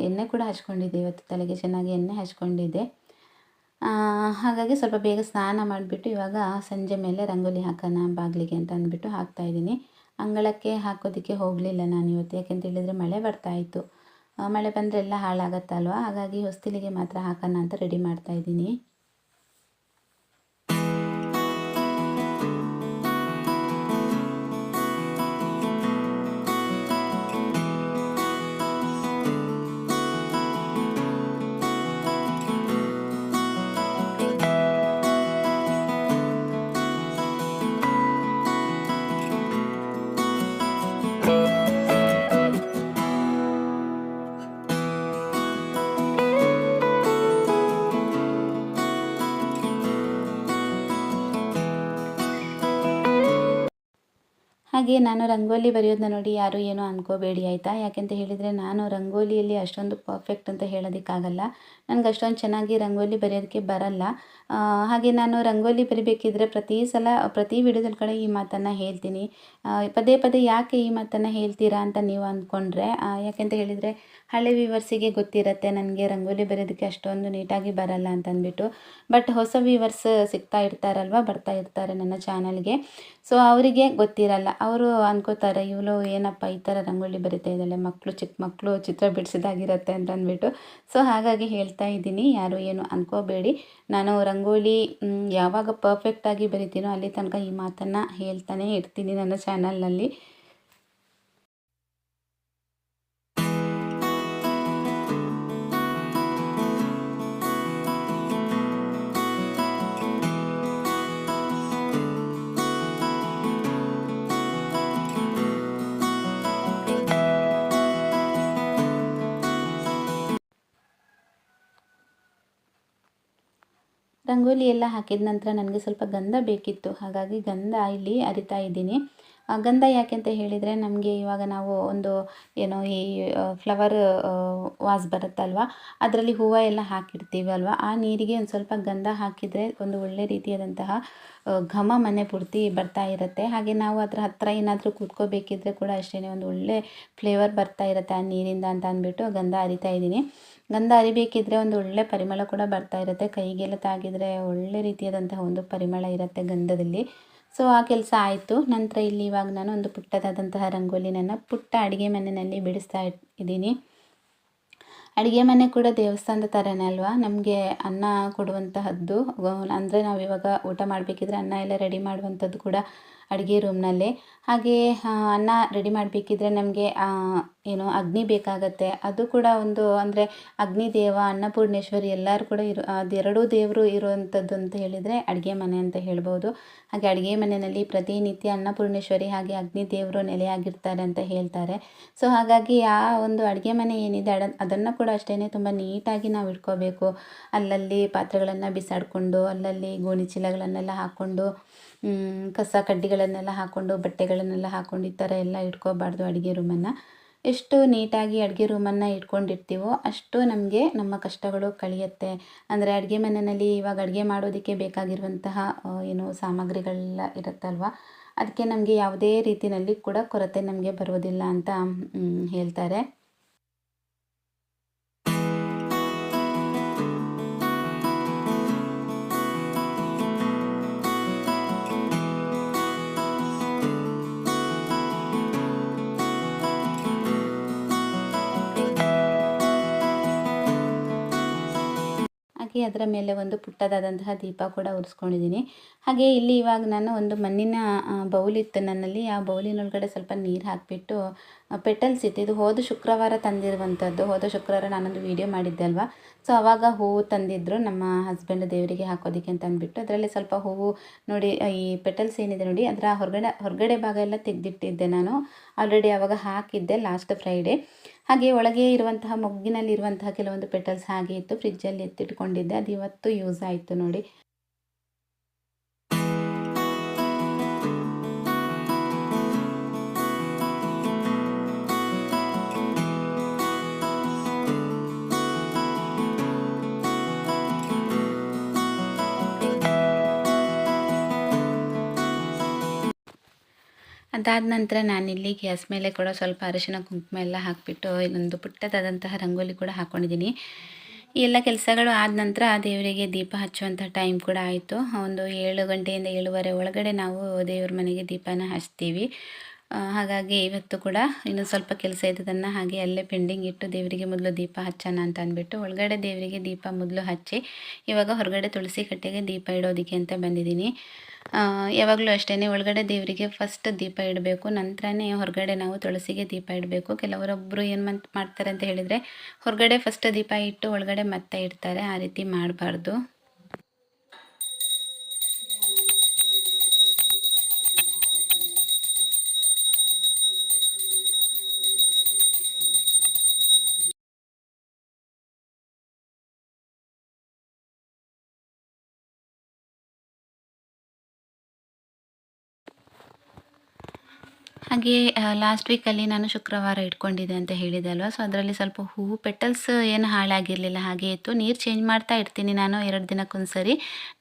ಎಣ್ಣೆ ಕೂಡ ಹಚ್ಕೊಂಡಿದ್ದೆ, ಇವತ್ತು ತಲೆಗೆ ಚೆನ್ನಾಗಿ ಎಣ್ಣೆ ಹಚ್ಕೊಂಡಿದ್ದೆ. ಹಾಗಾಗಿ ಸ್ವಲ್ಪ ಬೇಗ ಸ್ನಾನ ಮಾಡಿಬಿಟ್ಟು ಇವಾಗ ಸಂಜೆ ಮೇಲೆ ರಂಗೋಲಿ ಹಾಕೋಣ ಬಾಗಿಲಿಗೆ ಅಂತ ಅಂದ್ಬಿಟ್ಟು ಹಾಕ್ತಾಯಿದ್ದೀನಿ. ಅಂಗಳಕ್ಕೆ ಹಾಕೋದಕ್ಕೆ ಹೋಗಲಿಲ್ಲ ನಾನು ಇವತ್ತು, ಯಾಕೆಂತ ಹೇಳಿದರೆ ಮಳೆ ಬರ್ತಾಯಿತ್ತು. ಮಳೆ ಬಂದರೆ ಎಲ್ಲ ಹಾಳಾಗತ್ತಲ್ವ, ಹಾಗಾಗಿ ಹೊಸ್ತಿಲಿಗೆ ಮಾತ್ರ ಹಾಕೋಣ ಅಂತ ರೆಡಿ ಮಾಡ್ತಾಯಿದ್ದೀನಿ. ಹಾಗೆ ನಾನು ರಂಗೋಲಿ ಬರೆಯೋದನ್ನ ನೋಡಿ ಯಾರು ಏನೂ ಅಂದ್ಕೋಬೇಡಿ ಆಯಿತಾ. ಯಾಕೆಂತ ಹೇಳಿದರೆ ನಾನು ರಂಗೋಲಿಯಲ್ಲಿ ಅಷ್ಟೊಂದು ಪರ್ಫೆಕ್ಟ್ ಅಂತ ಹೇಳೋದಕ್ಕಾಗಲ್ಲ. ನನಗೆ ಅಷ್ಟೊಂದು ಚೆನ್ನಾಗಿ ರಂಗೋಲಿ ಬರೆಯೋದಕ್ಕೆ ಬರಲ್ಲ. ಹಾಗೆ ನಾನು ರಂಗೋಲಿ ಬರಿಬೇಕಿದ್ರೆ ಪ್ರತಿ ಸಲ ಪ್ರತಿ ವಿಡಿಯೋದಲ್ಲಿ ಕೂಡ ಈ ಮಾತನ್ನು ಹೇಳ್ತೀನಿ. ಪದೇ ಪದೇ ಯಾಕೆ ಈ ಮಾತನ್ನು ಹೇಳ್ತೀರಾ ಅಂತ ನೀವು ಅಂದ್ಕೊಂಡ್ರೆ, ಯಾಕೆಂತ ಹೇಳಿದರೆ ಹಳೆ ವ್ಯೂವರ್ಸಿಗೆ ಗೊತ್ತಿರುತ್ತೆ ನನಗೆ ರಂಗೋಲಿ ಬರೆಯೋದಕ್ಕೆ ಅಷ್ಟೊಂದು ನೀಟಾಗಿ ಬರಲ್ಲ ಅಂತ ಅಂದ್ಬಿಟ್ಟು. ಬಟ್ ಹೊಸ ವ್ಯೂವರ್ಸ್ ಸಿಗ್ತಾ ಇರ್ತಾರಲ್ವ, ಬರ್ತಾ ಇರ್ತಾರೆ ನನ್ನ ಚಾನಲ್ಗೆ. ಸೊ ಅವರಿಗೆ ಗೊತ್ತಿರಲ್ಲ. ಅವರು ಅನ್ಕೋತಾರೆ ಇವಳು ಏನಪ್ಪ ಈ ಥರ ರಂಗೋಲಿ ಬರಿತಾ ಇದ್ದಾಳೆ, ಮಕ್ಕಳು ಚಿಕ್ಕ ಮಕ್ಕಳು ಚಿತ್ರ ಬಿಡಿಸಿದಾಗಿರುತ್ತೆ ಅಂತ ಅಂದ್ಬಿಟ್ಟು. ಸೊ ಹಾಗಾಗಿ ಹೇಳ್ತಾ ಇದ್ದೀನಿ, ಯಾರು ಏನು ಅಂದ್ಕೋಬೇಡಿ. ನಾನು ರಂಗೋಲಿ ಯಾವಾಗ ಪರ್ಫೆಕ್ಟಾಗಿ ಬರಿತೀನೋ ಅಲ್ಲಿ ತನಕ ಈ ಮಾತನ್ನು ಹೇಳ್ತಾನೆ ಇರ್ತೀನಿ ನನ್ನ ಚಾನಲ್ನಲ್ಲಿ. ರಂಗೋಲಿ ಎಲ್ಲ ಹಾಕಿದ ನಂತರ ನನಗೆ ಸ್ವಲ್ಪ ಗಂಧ ಬೇಕಿತ್ತು. ಹಾಗಾಗಿ ಗಂಧ ಇಲ್ಲಿ ಅರಿತಾ ಇದ್ದೀನಿ. ಗಂಧ ಯಾಕೆ ಅಂತ ಹೇಳಿದರೆ, ನಮಗೆ ಇವಾಗ ನಾವು ಒಂದು ಏನೋ ಈ ಫ್ಲವರ್ ವಾಸ್ ಬರುತ್ತಲ್ವ, ಅದರಲ್ಲಿ ಹೂವು ಎಲ್ಲ ಹಾಕಿರ್ತೀವಿ ಅಲ್ವ, ಆ ನೀರಿಗೆ ಒಂದು ಸ್ವಲ್ಪ ಗಂಧ ಹಾಕಿದರೆ ಒಂದು ಒಳ್ಳೆ ರೀತಿಯಾದಂತಹ ಘಮ ಮನೆ ಪೂರ್ತಿ ಬರ್ತಾ ಇರುತ್ತೆ. ಹಾಗೆ ನಾವು ಅದರ ಹತ್ತಿರ ಏನಾದರೂ ಕೂತ್ಕೋಬೇಕಿದ್ರೆ ಕೂಡ ಅಷ್ಟೇ, ಒಂದು ಒಳ್ಳೆ ಫ್ಲೇವರ್ ಬರ್ತಾ ಇರುತ್ತೆ ಆ ನೀರಿಂದ ಅಂತ ಅಂದ್ಬಿಟ್ಟು ಗಂಧ ಅರಿತಾ ಇದ್ದೀನಿ. ಗಂಧ ಅರಿಬೇಕಿದ್ರೆ ಒಂದು ಒಳ್ಳೆ ಪರಿಮಳ ಕೂಡ ಬರ್ತಾ ಇರುತ್ತೆ. ಕೈಗೆಲ್ಲ ತಾಗಿದರೆ ಒಳ್ಳೆ ರೀತಿಯಾದಂತಹ ಒಂದು ಪರಿಮಳ ಇರುತ್ತೆ ಗಂಧದಲ್ಲಿ. ಸೊ ಆ ಕೆಲಸ ಆಯಿತು. ನಂತರ ಇಲ್ಲಿ ಇವಾಗ ನಾನು ಒಂದು ಪುಟ್ಟದಾದಂತಹ ರಂಗೋಲಿನ ಪುಟ್ಟ ಅಡುಗೆ ಮನೆಯಲ್ಲಿ ಬಿಡಿಸ್ತಾ ಇದ್ದೀನಿ. ಅಡುಗೆ ಮನೆ ಕೂಡ ದೇವಸ್ಥಾನದ ಥರನೇ ಅಲ್ವಾ, ನಮಗೆ ಅನ್ನ ಕೊಡುವಂತಹದ್ದು. ಅಂದರೆ ನಾವಿವಾಗ ಊಟ ಮಾಡಬೇಕಿದ್ರೆ ಅನ್ನ ಎಲ್ಲ ರೆಡಿ ಮಾಡುವಂಥದ್ದು ಕೂಡ ಅಡುಗೆ ರೂಮ್ನಲ್ಲೇ. ಹಾಗೆ ಅನ್ನ ರೆಡಿ ಮಾಡಬೇಕಿದ್ರೆ ನಮಗೆ ಏನು ಅಗ್ನಿ ಬೇಕಾಗತ್ತೆ. ಅದು ಕೂಡ ಒಂದು ಅಂದರೆ ಅಗ್ನಿದೇವ, ಅನ್ನಪೂರ್ಣೇಶ್ವರಿ ಎಲ್ಲರೂ ಕೂಡ ಅದೆರಡೂ ದೇವರು ಇರುವಂಥದ್ದು ಅಂತ ಹೇಳಿದರೆ ಅಡುಗೆ ಮನೆ ಅಂತ ಹೇಳ್ಬೋದು. ಹಾಗೆ ಅಡುಗೆ ಮನೆಯಲ್ಲಿ ಪ್ರತಿನಿತ್ಯ ಅನ್ನಪೂರ್ಣೇಶ್ವರಿ ಹಾಗೆ ಅಗ್ನಿದೇವರು ನೆಲೆಯಾಗಿರ್ತಾರೆ ಅಂತ ಹೇಳ್ತಾರೆ. ಸೊ ಹಾಗಾಗಿ ಆ ಒಂದು ಅಡುಗೆ ಮನೆ ಏನಿದೆ ಅದನ್ನು ಕೂಡ ಅಷ್ಟೇ ತುಂಬ ನೀಟಾಗಿ ನಾವು ಇಟ್ಕೋಬೇಕು. ಅಲ್ಲಲ್ಲಿ ಪಾತ್ರೆಗಳನ್ನು ಬಿಸಾಡಿಕೊಂಡು, ಅಲ್ಲಲ್ಲಿ ಗೋಣಿ ಚೀಲಗಳನ್ನೆಲ್ಲ ಹಾಕ್ಕೊಂಡು, ಕಸ ಕಡ್ಡಿಗಳನ್ನೆಲ್ಲ ಹಾಕ್ಕೊಂಡು, ಬಟ್ಟೆಗಳನ್ನೆಲ್ಲ ಹಾಕ್ಕೊಂಡು ಈ ಥರ ಎಲ್ಲ ಇಟ್ಕೋಬಾರ್ದು ಅಡುಗೆ ರೂಮನ್ನು. ಎಷ್ಟು ನೀಟಾಗಿ ಅಡುಗೆ ರೂಮನ್ನು ಇಟ್ಕೊಂಡಿರ್ತೀವೋ ಅಷ್ಟು ನಮಗೆ ನಮ್ಮ ಕಷ್ಟಗಳು ಕಳೆಯುತ್ತೆ. ಅಂದರೆ ಅಡುಗೆ ಮನೆಯಲ್ಲಿ ಇವಾಗ ಅಡುಗೆ ಮಾಡೋದಕ್ಕೆ ಬೇಕಾಗಿರುವಂತಹ ಏನು ಸಾಮಗ್ರಿಗಳೆಲ್ಲ ಇರುತ್ತಲ್ವ, ಅದಕ್ಕೆ ನಮಗೆ ಯಾವುದೇ ರೀತಿಯಲ್ಲಿ ಕೂಡ ಕೊರತೆ ನಮಗೆ ಬರೋದಿಲ್ಲ ಅಂತ ಹೇಳ್ತಾರೆ. ಹಾಗೆ ಅದರ ಮೇಲೆ ಒಂದು ಪುಟ್ಟದಾದಂತಹ ದೀಪ ಕೂಡ ಉರಿಸ್ಕೊಂಡಿದ್ದೀನಿ. ಹಾಗೆ ಇಲ್ಲಿ ಇವಾಗ ನಾನು ಒಂದು ಮಣ್ಣಿನ ಬೌಲ್ ಇತ್ತು ನನ್ನಲ್ಲಿ. ಆ ಬೌಲಿನೊಳಗಡೆ ಸ್ವಲ್ಪ ನೀರು ಹಾಕಿಬಿಟ್ಟು ಪೆಟಲ್ಸ್ ಇತ್ತು. ಇದು ಹೋದ ಶುಕ್ರವಾರ ತಂದಿರುವಂಥದ್ದು. ಹೋದ ಶುಕ್ರವಾರ ನಾನೊಂದು ವೀಡಿಯೋ ಮಾಡಿದ್ದೆ ಅಲ್ವಾ. ಸೊ ಆವಾಗ ಹೂವು ತಂದಿದ್ದರು ನಮ್ಮ ಹಸ್ಬೆಂಡ್ ದೇವರಿಗೆ ಹಾಕೋದಕ್ಕೆ ಅಂತ ಅಂದ್ಬಿಟ್ಟು. ಅದರಲ್ಲಿ ಸ್ವಲ್ಪ ಹೂವು ನೋಡಿ, ಈ ಪೆಟಲ್ಸ್ ಏನಿದೆ ನೋಡಿ, ಅದರ ಹೊರಗಡೆ ಭಾಗ ಎಲ್ಲ ತೆಗೆದಿಟ್ಟಿದ್ದೆ ನಾನು. ಆಲ್ರೆಡಿ ಆವಾಗ ಹಾಕಿದ್ದೆ ಲಾಸ್ಟ್ ಫ್ರೈಡೇ. ಹಾಗೆ ಒಳಗೆ ಇರುವಂತಹ ಮೊಗ್ಗಿನಲ್ಲಿರುವಂತಹ ಕೆಲವೊಂದು ಪೆಟಲ್ಸ್ ಹಾಗೆ ಇತ್ತು, ಫ್ರಿಜ್ಜಲ್ಲಿ ಎತ್ತಿಟ್ಕೊಂಡಿದ್ದೆ. ಅದು ಇವತ್ತು ಯೂಸ್ ಆಯಿತು ನೋಡಿ. ಅದಾದ ನಂತರ ನಾನಿಲ್ಲಿ ಗ್ಯಾಸ್ ಮೇಲೆ ಕೂಡ ಸ್ವಲ್ಪ ಅರಿಶಿನ ಕುಂಕುಮ ಎಲ್ಲ ಹಾಕಿಬಿಟ್ಟು ಇನ್ನೊಂದು ಪುಟ್ಟದಾದಂತಹ ರಂಗೋಲಿ ಕೂಡ ಹಾಕ್ಕೊಂಡಿದ್ದೀನಿ. ಈ ಎಲ್ಲ ಕೆಲಸಗಳು ಆದ ನಂತರ ದೇವರಿಗೆ ದೀಪ ಹಚ್ಚುವಂಥ ಟೈಮ್ ಕೂಡ ಆಯಿತು. ಒಂದು 7 ಗಂಟೆಯಿಂದ 7:30 ಒಳಗಡೆ ನಾವು ದೇವ್ರ ಮನೆಗೆ ದೀಪನ ಹಚ್ತೀವಿ. ಹಾಗಾಗಿ ಇವತ್ತು ಕೂಡ ಇನ್ನೂ ಸ್ವಲ್ಪ ಕೆಲಸ ಇದ್ದದನ್ನು ಹಾಗೆ ಅಲ್ಲೇ ಪೆಂಡಿಂಗ್ ಇಟ್ಟು ದೇವರಿಗೆ ಮೊದಲು ದೀಪ ಹಚ್ಚೋಣ ಅಂತ ಅಂದ್ಬಿಟ್ಟು ಒಳಗಡೆ ದೇವರಿಗೆ ದೀಪ ಮೊದಲು ಹಚ್ಚಿ ಇವಾಗ ಹೊರಗಡೆ ತುಳಸಿ ಕಟ್ಟೆಗೆ ದೀಪ ಇಡೋದಕ್ಕೆ ಅಂತ ಬಂದಿದ್ದೀನಿ. ಯಾವಾಗಲೂ ಅಷ್ಟೇ, ಒಳಗಡೆ ದೇವರಿಗೆ ಫಸ್ಟ್ ದೀಪ ಇಡಬೇಕು, ನಂತರನೇ ಹೊರಗಡೆ ನಾವು ತುಳಸಿಗೆ ದೀಪ ಇಡಬೇಕು. ಕೆಲವರೊಬ್ಬರು ಏನು ಮಾಡ್ತಾರೆ ಅಂತ ಹೇಳಿದರೆ ಹೊರಗಡೆ ಫಸ್ಟ್ ದೀಪ ಇಟ್ಟು ಒಳಗಡೆ ಮತ್ತೆ ಇಡ್ತಾರೆ. ಆ ರೀತಿ ಮಾಡಬಾರ್ದು. ಹಾಗೆ ಲಾಸ್ಟ್ ವೀಕಲ್ಲಿ ನಾನು ಶುಕ್ರವಾರ ಇಟ್ಕೊಂಡಿದ್ದೆ ಅಂತ ಹೇಳಿದೆ ಅಲ್ವಾ. ಸೊ ಅದರಲ್ಲಿ ಸ್ವಲ್ಪ ಹೂವು ಪೆಟಲ್ಸ್ ಏನು ಹಾಳಾಗಿರಲಿಲ್ಲ, ಹಾಗೆ ಇತ್ತು. ನೀರು ಚೇಂಜ್ ಮಾಡ್ತಾ ಇರ್ತೀನಿ ನಾನು 2 ದಿನಕ್ಕೊಂದ್ಸರಿ.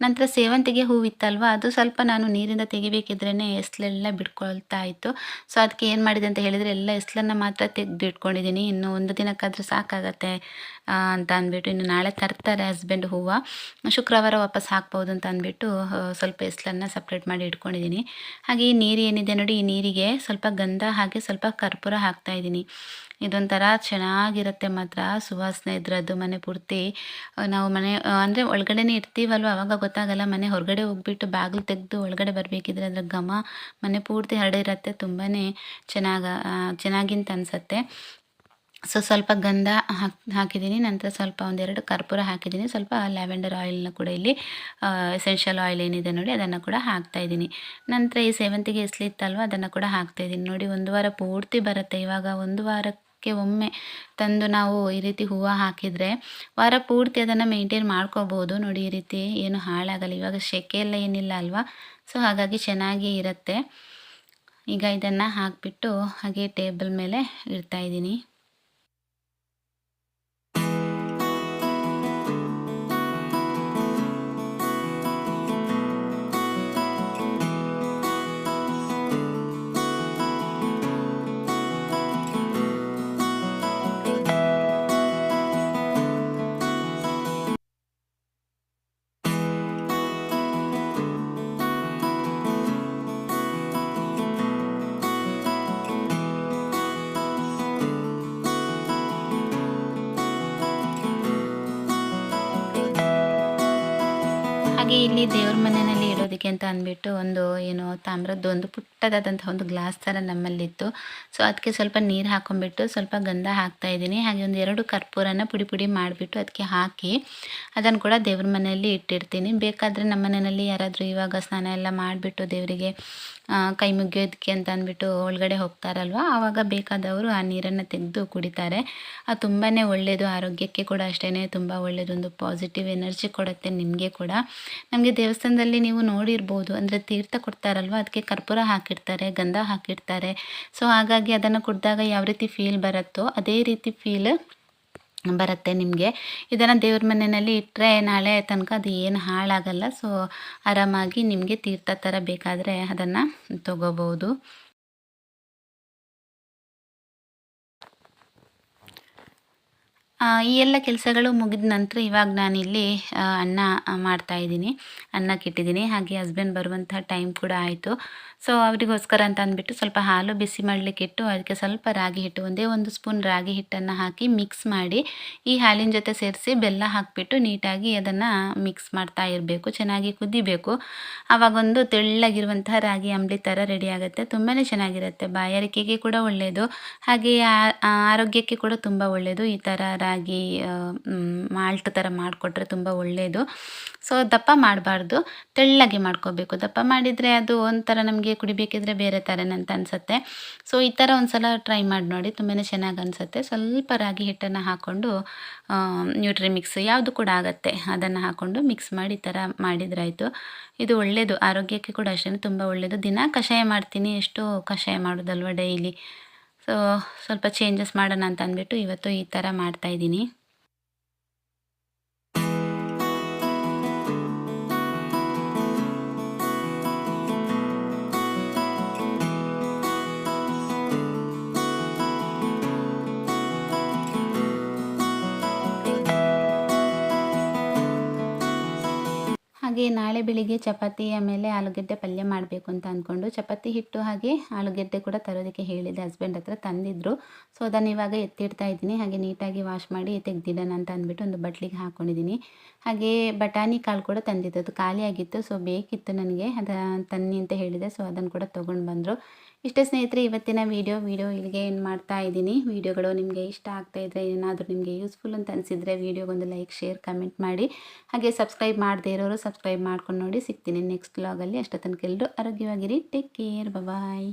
ನಂತರ ಸೇವಂತಿಗೆ ಹೂವಿತ್ತಲ್ವಾ, ಅದು ಸ್ವಲ್ಪ ನಾನು ನೀರಿಂದ ತೆಗಿಬೇಕಿದ್ರೇ ಎಸ್ಲೆಲ್ಲ ಬಿಟ್ಕೊಳ್ತಾ ಇತ್ತು. ಸೊ ಅದಕ್ಕೆ ಏನು ಮಾಡಿದೆ ಅಂತ ಹೇಳಿದರೆ, ಎಲ್ಲ ಎಸ್ಲನ್ನು ಮಾತ್ರ ತೆಗೆದಿಟ್ಕೊಂಡಿದ್ದೀನಿ. ಇನ್ನು 1 ದಿನಕ್ಕಾದರೂ ಸಾಕಾಗತ್ತೆ ಅಂತ ಅಂದ್ಬಿಟ್ಟು. ಇನ್ನು ನಾಳೆ ತರ್ತಾರೆ ಹಸ್ಬೆಂಡ್ ಹೂವು, ಶುಕ್ರವಾರ ವಾಪಸ್ ಹಾಕ್ಬೋದು ಅಂತ ಅಂದ್ಬಿಟ್ಟು ಸ್ವಲ್ಪ ಎಸ್ಲನ್ನು ಸಪ್ರೇಟ್ ಮಾಡಿ ಇಟ್ಕೊಂಡಿದ್ದೀನಿ. ಹಾಗೆ ಈ ನೀರು ಏನಿದೆ ನೋಡಿ, ಈ ನೀರಿಗೆ ಸ್ವಲ್ಪ ಗಂಧ ಹಾಗೆ ಸ್ವಲ್ಪ ಕರ್ಪೂರ ಹಾಕ್ತಾ ಇದ್ದೀನಿ. ಇದೊಂಥರ ಚೆನ್ನಾಗಿರುತ್ತೆ ಮಾತ್ರ, ಸುವಾಸನೆ ಇದ್ರದ್ದು ಮನೆ ಪೂರ್ತಿ. ನಾವು ಮನೆ ಅಂದರೆ ಒಳಗಡೆನೇ ಇರ್ತೀವಲ್ವ, ಆವಾಗ ಗೊತ್ತಾಗಲ್ಲ. ಮನೆ ಹೊರಗಡೆ ಹೋಗ್ಬಿಟ್ಟು ಬಾಗಿಲು ತೆಗೆದು ಒಳಗಡೆ ಬರಬೇಕಿದ್ರೆ ಅದರ ಘಮ ಮನೆ ಪೂರ್ತಿ ಹರಡಿರುತ್ತೆ. ತುಂಬಾ ಚೆನ್ನಾಗಿಂತ ಅನಿಸುತ್ತೆ. ಸೊ ಸ್ವಲ್ಪ ಗಂಧ ಹಾಕಿದ್ದೀನಿ. ನಂತರ ಸ್ವಲ್ಪ 1-2 ಕರ್ಪೂರ ಹಾಕಿದ್ದೀನಿ. ಸ್ವಲ್ಪ ಲ್ಯಾವೆಂಡರ್ ಆಯಿಲ್ನ ಕೂಡ ಇಲ್ಲಿ ಎಸೆನ್ಷಿಯಲ್ ಆಯಿಲ್ ಏನಿದೆ ನೋಡಿ ಅದನ್ನು ಕೂಡ ಹಾಕ್ತಾಯಿದ್ದೀನಿ. ನಂತರ ಈ ಸೇವಂತಿಗೆ ಎಸ್ಲಿತ್ತಲ್ವ ಅದನ್ನು ಕೂಡ ಹಾಕ್ತಾಯಿದ್ದೀನಿ. ನೋಡಿ 1 ವಾರ ಪೂರ್ತಿ ಬರುತ್ತೆ. ಇವಾಗ 1 ವಾರಕ್ಕೆ ಒಮ್ಮೆ ತಂದು ನಾವು ಈ ರೀತಿ ಹೂವು ಹಾಕಿದರೆ ವಾರ ಪೂರ್ತಿ ಅದನ್ನು ಮೇಂಟೈನ್ ಮಾಡ್ಕೋಬೋದು. ನೋಡಿ ಈ ರೀತಿ ಏನು ಹಾಳಾಗಲ್ಲ. ಇವಾಗ ಸೆಕೆ ಎಲ್ಲ ಏನಿಲ್ಲ ಅಲ್ವಾ, ಸೊ ಹಾಗಾಗಿ ಚೆನ್ನಾಗಿ ಇರುತ್ತೆ. ಈಗ ಇದನ್ನು ಹಾಕಿಬಿಟ್ಟು ಹಾಗೆ ಟೇಬಲ್ ಮೇಲೆ ಇಡ್ತಾಯಿದ್ದೀನಿ. ಹಾಗೆ ಇಲ್ಲಿ ದೇವ್ರ ಮನೆಯಲ್ಲಿ ಇಡೋದಕ್ಕೆ ಅಂತ ಅಂದ್ಬಿಟ್ಟು ಒಂದು ಏನು ತಾಮ್ರದ್ದು ಒಂದು ಪುಟ್ಟದಾದಂಥ ಒಂದು ಗ್ಲಾಸ್ ಥರ ನಮ್ಮಲ್ಲಿತ್ತು. ಸೊ ಅದಕ್ಕೆ ಸ್ವಲ್ಪ ನೀರು ಹಾಕೊಂಡ್ಬಿಟ್ಟು ಸ್ವಲ್ಪ ಗಂಧ ಹಾಕ್ತಾಯಿದ್ದೀನಿ. ಹಾಗೆ 1-2 ಕರ್ಪೂರನ ಪುಡಿ ಮಾಡಿಬಿಟ್ಟು ಅದಕ್ಕೆ ಹಾಕಿ ಅದನ್ನು ಕೂಡ ದೇವ್ರ ಮನೆಯಲ್ಲಿ ಇಟ್ಟಿರ್ತೀನಿ. ಬೇಕಾದರೆ ನಮ್ಮ ಮನೆಯಲ್ಲಿ ಯಾರಾದರೂ ಇವಾಗ ಸ್ನಾನ ಎಲ್ಲ ಮಾಡಿಬಿಟ್ಟು ದೇವರಿಗೆ ಕೈ ಮುಗಿಯೋದಕ್ಕೆ ಅಂತ ಅಂದ್ಬಿಟ್ಟು ಒಳಗಡೆ ಹೋಗ್ತಾರಲ್ವ, ಆವಾಗ ಬೇಕಾದವರು ಆ ನೀರನ್ನು ತೆಗೆದು ಕುಡಿತಾರೆ. ಅದು ತುಂಬಾ ಒಳ್ಳೆಯದು, ಆರೋಗ್ಯಕ್ಕೆ ಕೂಡ ಅಷ್ಟೇ ತುಂಬ ಒಳ್ಳೆಯದು. ಒಂದು ಪಾಸಿಟಿವ್ ಎನರ್ಜಿ ಕೊಡುತ್ತೆ ನಿಮಗೆ ಕೂಡ. ನಮಗೆ ದೇವಸ್ಥಾನದಲ್ಲಿ ನೀವು ನೋಡಿರ್ಬೋದು, ಅಂದರೆ ತೀರ್ಥ ಕೊಡ್ತಾರಲ್ವ ಅದಕ್ಕೆ ಕರ್ಪೂರ ಹಾಕಿರ್ತಾರೆ, ಗಂಧ ಹಾಕಿರ್ತಾರೆ. ಸೊ ಹಾಗಾಗಿ ಅದನ್ನು ಕುಡಿದಾಗ ಯಾವ ರೀತಿ ಫೀಲ್ ಬರುತ್ತೋ ಅದೇ ರೀತಿ ಫೀಲ್ ಬರುತ್ತೆ ನಿಮಗೆ. ಇದನ್ನು ದೇವ್ರ ಮನೆಯಲ್ಲಿ ಇಟ್ಟರೆ ನಾಳೆ ತನಕ ಅದು ಏನು ಹಾಳಾಗಲ್ಲ. ಸೊ ಆರಾಮಾಗಿ ನಿಮಗೆ ತೀರ್ಥ ಥರ ಬೇಕಾದರೆ ಅದನ್ನು ತಗೋಬೋದು. ಈ ಎಲ್ಲ ಕೆಲಸಗಳು ಮುಗಿದ ನಂತರ ಇವಾಗ ನಾನಿಲ್ಲಿ ಅನ್ನ ಮಾಡ್ತಾಯಿದ್ದೀನಿ, ಅನ್ನಕ್ಕಿಟ್ಟಿದ್ದೀನಿ. ಹಾಗೆ ಹಸ್ಬೆಂಡ್ ಬರುವಂಥ ಟೈಮ್ ಕೂಡ ಆಯಿತು. ಸೊ ಅವರಿಗೋಸ್ಕರ ಅಂತ ಅಂದ್ಬಿಟ್ಟು ಸ್ವಲ್ಪ ಹಾಲು ಬಿಸಿ ಮಾಡಲಿಕ್ಕಿಟ್ಟು ಅದಕ್ಕೆ ಸ್ವಲ್ಪ ರಾಗಿ ಹಿಟ್ಟು, ಒಂದೇ 1 ಸ್ಪೂನ್ ರಾಗಿ ಹಿಟ್ಟನ್ನು ಹಾಕಿ ಮಿಕ್ಸ್ ಮಾಡಿ ಈ ಹಾಲಿನ ಜೊತೆ ಸೇರಿಸಿ ಬೆಲ್ಲ ಹಾಕಿಬಿಟ್ಟು ನೀಟಾಗಿ ಅದನ್ನು ಮಿಕ್ಸ್ ಮಾಡ್ತಾ ಇರಬೇಕು. ಚೆನ್ನಾಗಿ ಕುದಿಬೇಕು. ಆವಾಗೊಂದು ತೆಳ್ಳಗಿರುವಂತಹ ರಾಗಿ ಅಂಬಲಿ ಥರ ರೆಡಿ ಆಗುತ್ತೆ. ತುಂಬಾ ಚೆನ್ನಾಗಿರುತ್ತೆ, ಬಾಯಾರಿಕೆಗೆ ಕೂಡ ಒಳ್ಳೆಯದು, ಹಾಗೆ ಆರೋಗ್ಯಕ್ಕೆ ಕೂಡ ತುಂಬ ಒಳ್ಳೆಯದು. ಈ ಥರ ರಾಗಿ ಮಾಲ್ಟ್ ಥರ ಮಾಡಿಕೊಟ್ರೆ ತುಂಬ ಒಳ್ಳೆಯದು. ಸೊ ದಪ್ಪ ಮಾಡಬಾರ್ದು, ತೆಳ್ಳಗೆ ಮಾಡ್ಕೋಬೇಕು. ದಪ್ಪ ಮಾಡಿದರೆ ಅದು ಒಂಥರ ನಮಗೆ ಕುಡಿಬೇಕಿದ್ರೆ ಬೇರೆ ಥರನಂತ ಅನಿಸುತ್ತೆ. ಸೊ ಈ ಥರ ಒಂದು ಸಲ ಟ್ರೈ ಮಾಡಿ ನೋಡಿ, ತುಂಬಾ ಚೆನ್ನಾಗಿ ಅನಿಸುತ್ತೆ. ಸ್ವಲ್ಪ ರಾಗಿ ಹಿಟ್ಟನ್ನು ಹಾಕ್ಕೊಂಡು ನ್ಯೂಟ್ರಿ ಮಿಕ್ಸ್ ಯಾವುದು ಕೂಡ ಆಗುತ್ತೆ ಅದನ್ನು ಹಾಕ್ಕೊಂಡು ಮಿಕ್ಸ್ ಮಾಡಿ ಈ ಥರ ಮಾಡಿದ್ರಾಯಿತು. ಇದು ಒಳ್ಳೆಯದು, ಆರೋಗ್ಯಕ್ಕೆ ಕೂಡ ಅಷ್ಟೇ ತುಂಬ ಒಳ್ಳೆಯದು. ದಿನ ಕಷಾಯ ಮಾಡ್ತೀನಿ, ಎಷ್ಟು ಕಷಾಯ ಮಾಡೋದಲ್ವ ಡೈಲಿ. ಸೊ ಸ್ವಲ್ಪ ಚೇಂಜಸ್ ಮಾಡೋಣ ಅಂತ ಅಂದ್ಬಿಟ್ಟು ಇವತ್ತು ಈ ಥರ ಮಾಡ್ತಾಯಿದ್ದೀನಿ. ಹಾಗೆ ನಾಳೆ ಬೆಳಿಗ್ಗೆ ಚಪಾತಿ ಆಮೇಲೆ ಆಲೂಗೆಡ್ಡೆ ಪಲ್ಯ ಮಾಡಬೇಕು ಅಂತ ಅಂದ್ಕೊಂಡು ಚಪಾತಿ ಹಿಟ್ಟು ಹಾಗೆ ಆಲೂಗೆಡ್ಡೆ ಕೂಡ ತರೋದಕ್ಕೆ ಹೇಳಿದೆ, ಹಸ್ಬೆಂಡ್ ಹತ್ರ ತಂದಿದ್ದರು. ಸೊ ಅದನ್ನು ಇವಾಗ ಎತ್ತಿಡ್ತಾ ಇದ್ದೀನಿ. ಹಾಗೆ ನೀಟಾಗಿ ವಾಶ್ ಮಾಡಿ ತೆಗ್ದಿಡೋಣ ಅಂತ ಅಂದ್ಬಿಟ್ಟು ಒಂದು ಬಟ್ಲಿಗೆ ಹಾಕ್ಕೊಂಡಿದ್ದೀನಿ. ಹಾಗೆ ಬಟಾಣಿ ಕಾಳು ಕೂಡ ತಂದಿದ್ದು, ಅದು ಖಾಲಿ ಆಗಿತ್ತು. ಸೊ ಬೇಕಿತ್ತು ನನಗೆ, ತನ್ನಿ ಅಂತ ಹೇಳಿದೆ. ಸೊ ಅದನ್ನು ಕೂಡ ತೊಗೊಂಡು ಬಂದರು. ಇಷ್ಟೇ ಸ್ನೇಹಿತರೆ ಇವತ್ತಿನ ವಿಡಿಯೋ ಇಲ್ಲಿಗೆ ಏನು ಮಾಡ್ತಾ ಇದ್ದೀನಿ. ವಿಡಿಯೋಗಳು ನಿಮಗೆ ಇಷ್ಟ ಆಗ್ತಾ ಇದ್ದರೆ, ಏನಾದರೂ ನಿಮಗೆ ಯೂಸ್ಫುಲ್ ಅಂತ ಅನಿಸಿದರೆ ವಿಡಿಯೋಗೊಂದು ಲೈಕ್, ಶೇರ್, ಕಮೆಂಟ್ ಮಾಡಿ. ಹಾಗೆ ಸಬ್ಸ್ಕ್ರೈಬ್ ಮಾಡದೇ ಇರೋರು ಸಬ್ಸ್ಕ್ರೈಬ್ ಮಾಡ್ಕೊಂಡು ನೋಡಿ. ಸಿಗ್ತೀನಿ ನೆಕ್ಸ್ಟ್ ವ್ಲಾಗಲ್ಲಿ. ಅಷ್ಟೊತ್ತನಕ ಎಲ್ಲರೂ ಆರೋಗ್ಯವಾಗಿರಿ. ಟೇಕ್ ಕೇರ್, ಬಾಯ್.